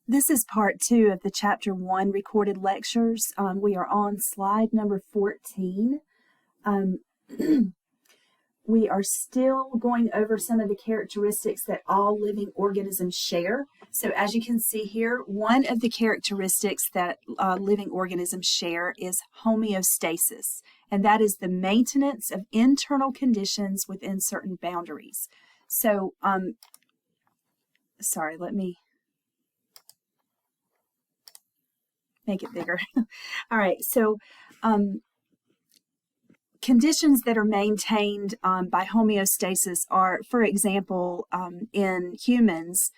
This is part 2 of the Chapter 1 recorded lectures. We are on slide number 14. We are still going over some of the characteristics that all living organisms share. So as you can see here, one of the characteristics that living organisms share is homeostasis, and that is the maintenance of internal conditions within certain boundaries. So, sorry, let me make it bigger. All right, so conditions that are maintained by homeostasis are, for example, in humans,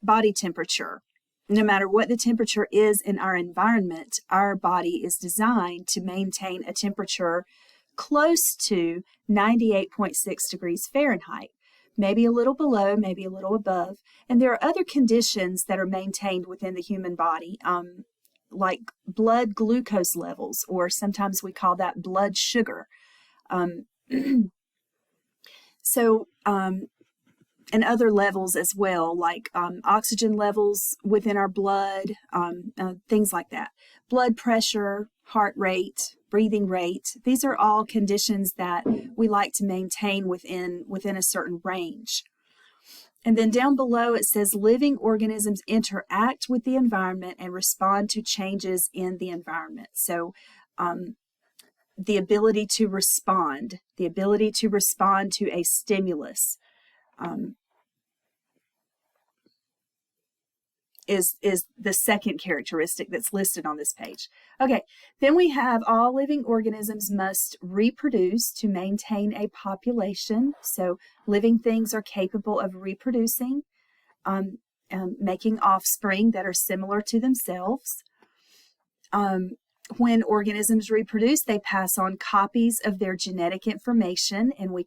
body temperature. No matter what the temperature is in our environment, our body is designed to maintain a temperature close to 98.6 degrees Fahrenheit. Maybe a little below, maybe a little above. And there are other conditions that are maintained within the human body, like blood glucose levels, or sometimes we call that blood sugar. And other levels as well, like oxygen levels within our blood, things like that. Blood pressure, heart rate, breathing rate. These are all conditions that we like to maintain within a certain range. And then down below it says living organisms interact with the environment and respond to changes in the environment. So the ability to respond to a stimulus is the second characteristic that's listed on this page. Okay, then we have all living organisms must reproduce to maintain a population. So living things are capable of reproducing, making offspring that are similar to themselves. When organisms reproduce, they pass on copies of their genetic information, and we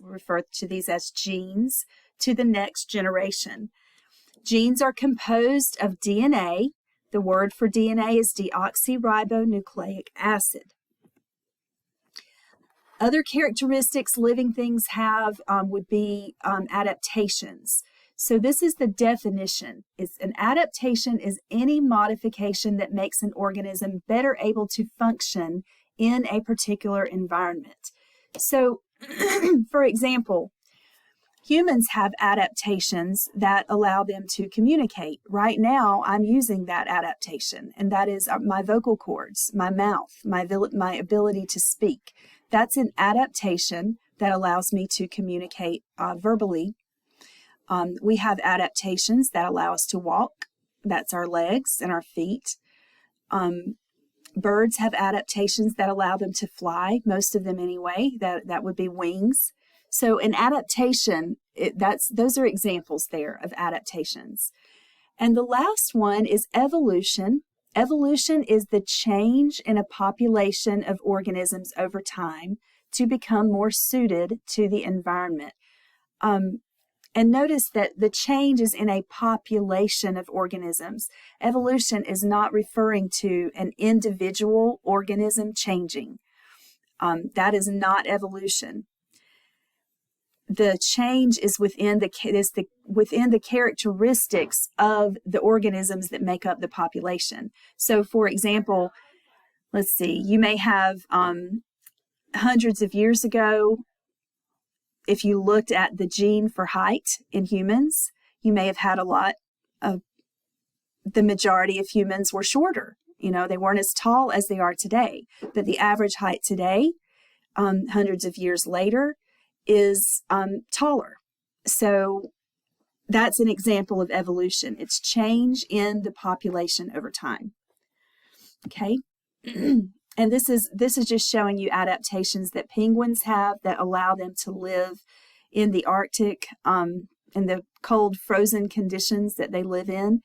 refer to these as genes, to the next generation. Genes are composed of DNA. The word for DNA is deoxyribonucleic acid. Other characteristics living things have would be adaptations. So this is the definition. An adaptation is any modification that makes an organism better able to function in a particular environment. So, for example, humans have adaptations that allow them to communicate. Right now, I'm using that adaptation, and that is my vocal cords, my mouth, my ability to speak. That's an adaptation that allows me to communicate verbally. We have adaptations that allow us to walk. That's our legs and our feet. Birds have adaptations that allow them to fly, most of them anyway. That would be wings. So an adaptation, those are examples there of adaptations. And the last one is evolution. Evolution is the change in a population of organisms over time to become more suited to the environment. And notice that the change is in a population of organisms. Evolution is not referring to an individual organism changing. That is not evolution. The change is within the characteristics of the organisms that make up the population. So, for example, let's see, you may have hundreds of years ago, if you looked at the gene for height in humans, you may have had the majority of humans were shorter. They weren't as tall as they are today. But the average height today, hundreds of years later, is taller. So that's an example of evolution. It's change in the population over time. Okay. And this is just showing you adaptations that penguins have that allow them to live in the Arctic, in the cold, frozen conditions that they live in.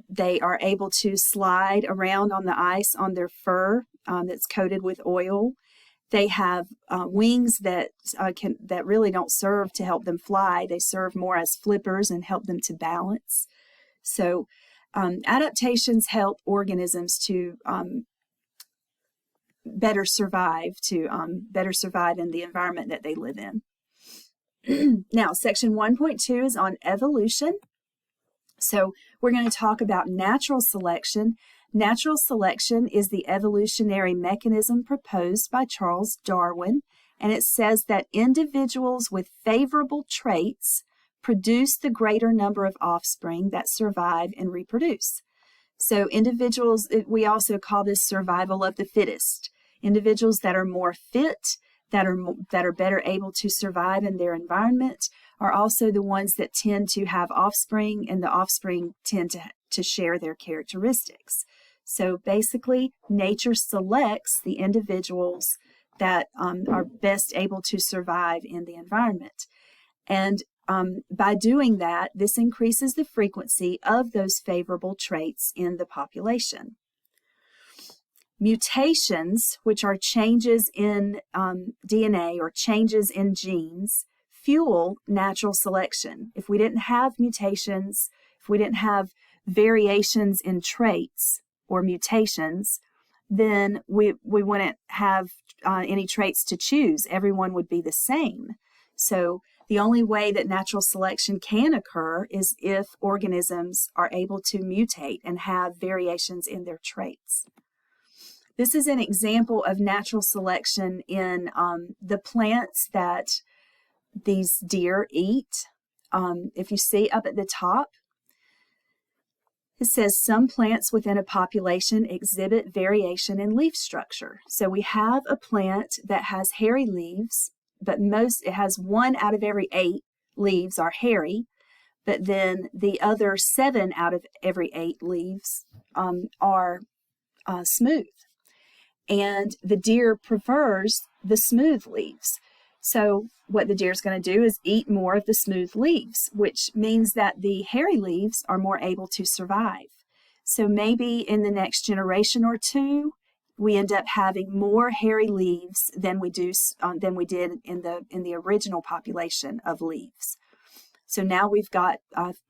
They are able to slide around on the ice on their fur that's coated with oil. They have wings that really don't serve to help them fly. They serve more as flippers and help them to balance. So adaptations help organisms to better survive in the environment that they live in. Now, section 1.2 is on evolution. So we're going to talk about natural selection. Natural selection is the evolutionary mechanism proposed by Charles Darwin, and it says that individuals with favorable traits produce the greater number of offspring that survive and reproduce. So individuals, we also call this survival of the fittest. Individuals that are more fit, that are better able to survive in their environment, are also the ones that tend to have offspring, and the offspring tend to share their characteristics. So basically, nature selects the individuals that are best able to survive in the environment. And by doing that, this increases the frequency of those favorable traits in the population. Mutations, which are changes in DNA or changes in genes, fuel natural selection. If we didn't have mutations, if we didn't have variations in traits or mutations, then we wouldn't have any traits to choose. Everyone would be the same. So the only way that natural selection can occur is if organisms are able to mutate and have variations in their traits. This is an example of natural selection in the plants that these deer eat. If you see up at the top, it says some plants within a population exhibit variation in leaf structure. So we have a plant that has hairy leaves, but it has 1 out of every 8 leaves are hairy, but then the other 7 out of every 8 leaves are smooth. And the deer prefers the smooth leaves. So what the deer is going to do is eat more of the smooth leaves, which means that the hairy leaves are more able to survive. So maybe in the next generation or two, we end up having more hairy leaves than we did in the original population of leaves. So now we've got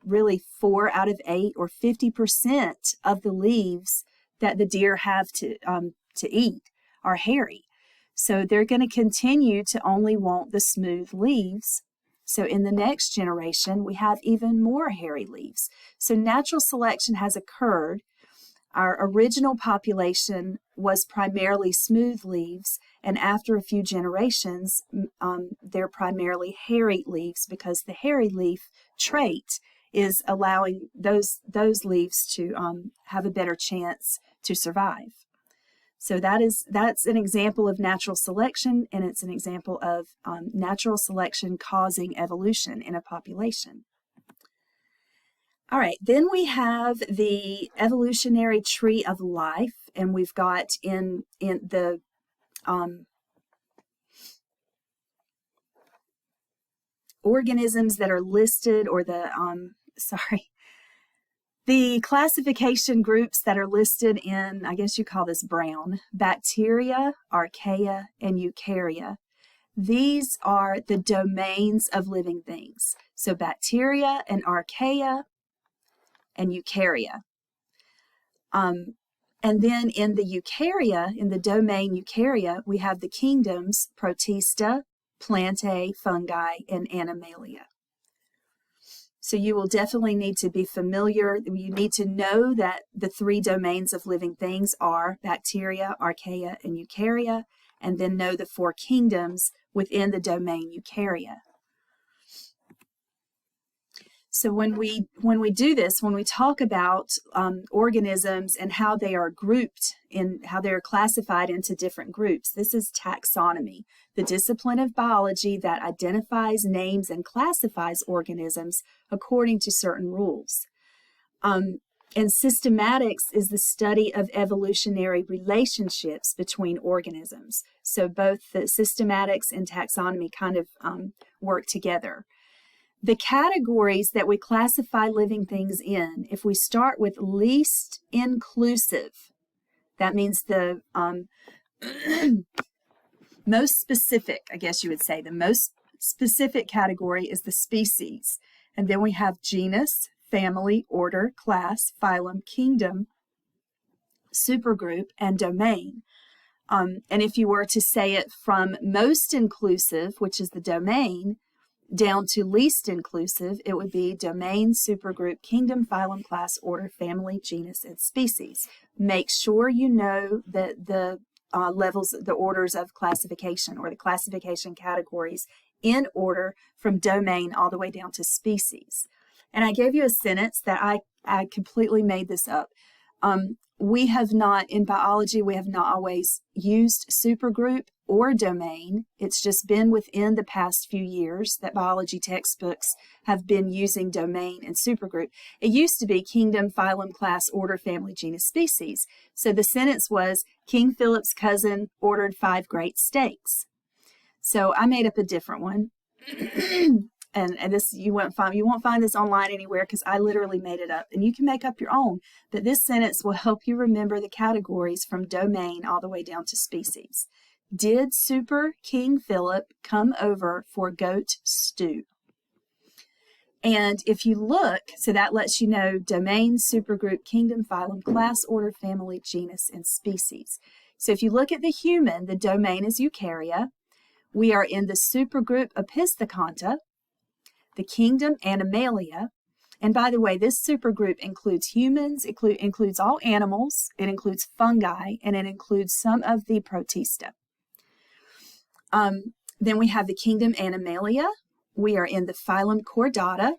really 4 out of 8 or 50% of the leaves that the deer have to eat are hairy. So they're going to continue to only want the smooth leaves. So in the next generation, we have even more hairy leaves. So natural selection has occurred. Our original population was primarily smooth leaves, and after a few generations, they're primarily hairy leaves because the hairy leaf trait is allowing those leaves to have a better chance to survive. So that's an example of natural selection, and it's an example of natural selection causing evolution in a population. All right, then we have the evolutionary tree of life, and we've got in the organisms that are listed, or the classification groups that are listed in, I guess you call this brown: bacteria, archaea, and eukarya. These are the domains of living things. So bacteria and archaea and eukarya. And then in the eukarya, in the domain eukarya, we have the kingdoms Protista, Plantae, Fungi, and Animalia. So you will definitely need to be familiar. You need to know that the 3 domains of living things are bacteria, archaea, and eukarya, and then know the 4 kingdoms within the domain eukarya. So when we do this, when we talk about organisms and how they are grouped, how they are classified into different groups, this is taxonomy, the discipline of biology that identifies, names, and classifies organisms according to certain rules. And systematics is the study of evolutionary relationships between organisms. So both the systematics and taxonomy kind of work together. The categories that we classify living things in, if we start with least inclusive, that means the most specific, I guess you would say, the most specific category is the species. And then we have genus, family, order, class, phylum, kingdom, supergroup, and domain. And if you were to say it from most inclusive, which is the domain, down to least inclusive, it would be domain, supergroup, kingdom, phylum, class, order, family, genus, and species. Make sure you know the levels, the orders of classification, or the classification categories in order from domain all the way down to species. And I gave you a sentence that I completely made this up. We have not, in biology, we have not always used supergroup or domain. It's just been within the past few years that biology textbooks have been using domain and supergroup. It used to be kingdom, phylum, class, order, family, genus, species. So the sentence was, King Philip's cousin ordered 5 great steaks. So I made up a different one. And this you won't find this online anywhere because I literally made it up, and you can make up your own. But this sentence will help you remember the categories from domain all the way down to species. Did Super King Philip come over for goat stew? And if you look, so that lets you know domain, supergroup, kingdom, phylum, class, order, family, genus, and species. So if you look at the human, the domain is Eukarya. We are in the supergroup Opisthokonta, the kingdom Animalia. And by the way, this supergroup includes humans, includes all animals, it includes fungi, and it includes some of the Protista. Then we have the kingdom Animalia. We are in the phylum Chordata,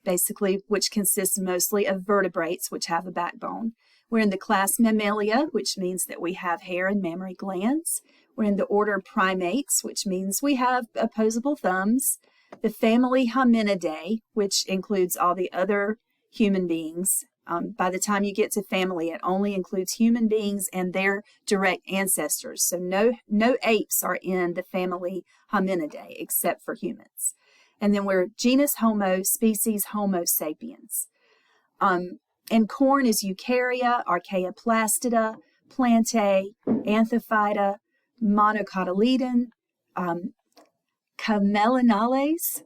basically, which consists mostly of vertebrates, which have a backbone. We're in the class Mammalia, which means that we have hair and mammary glands. We're in the order Primates, which means we have opposable thumbs. The family Hominidae, which includes all the other human beings. By the time you get to family, it only includes human beings and their direct ancestors. So no apes are in the family Hominidae except for humans. And then we're genus Homo, species Homo sapiens. And corn is Eukarya, Archaea plastida, Plantae, Anthophyta, Monocotyledon, Camelinales.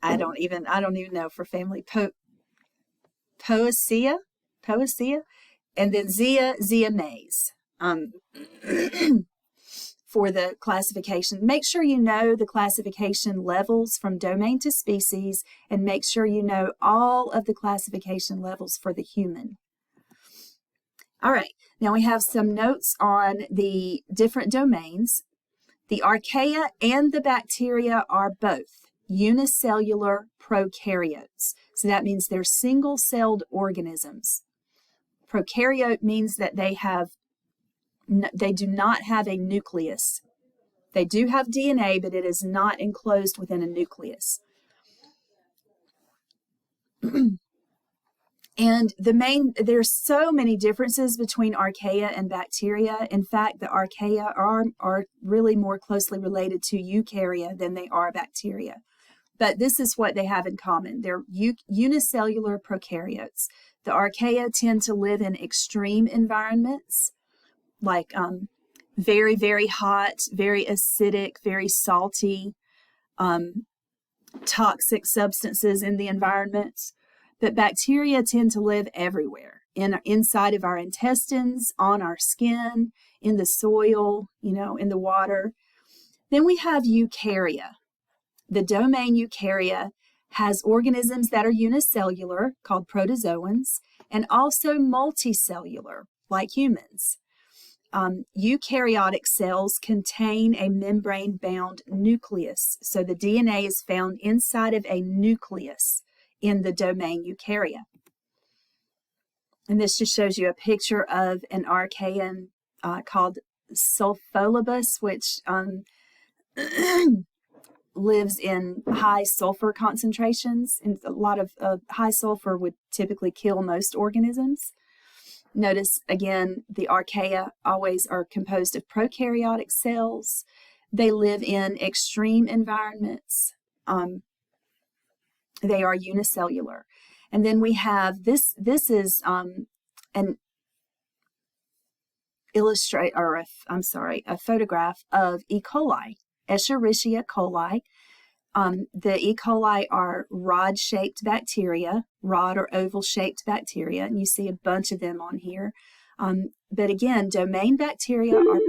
I don't even know for family. Poaceae, and then Zea mays. For the classification. Make sure you know the classification levels from domain to species, and make sure you know all of the classification levels for the human. All right, now we have some notes on the different domains. The archaea and the bacteria are both unicellular prokaryotes. So that means they're single-celled organisms. Prokaryote means that they do not have a nucleus. They do have DNA, but it is not enclosed within a nucleus. And there's so many differences between archaea and bacteria. In fact, the archaea are really more closely related to eukarya than they are bacteria. But this is what they have in common. They're unicellular prokaryotes. The archaea tend to live in extreme environments, like very, very hot, very acidic, very salty, toxic substances in the environment. But bacteria tend to live everywhere, inside of our intestines, on our skin, in the soil, in the water. Then we have eukarya. The domain eukarya has organisms that are unicellular, called protozoans, and also multicellular, like humans. Eukaryotic cells contain a membrane-bound nucleus, so the DNA is found inside of a nucleus in the domain eukarya. And this just shows you a picture of an archaean called Sulfolobus, which lives in high sulfur concentrations. And a lot of high sulfur would typically kill most organisms. Notice again, the archaea always are composed of prokaryotic cells. They live in extreme environments. They are unicellular. And then we have this is an a photograph of E. coli, Escherichia coli. The E. coli are rod-shaped bacteria, rod or oval-shaped bacteria, and you see a bunch of them on here. But again, domain bacteria are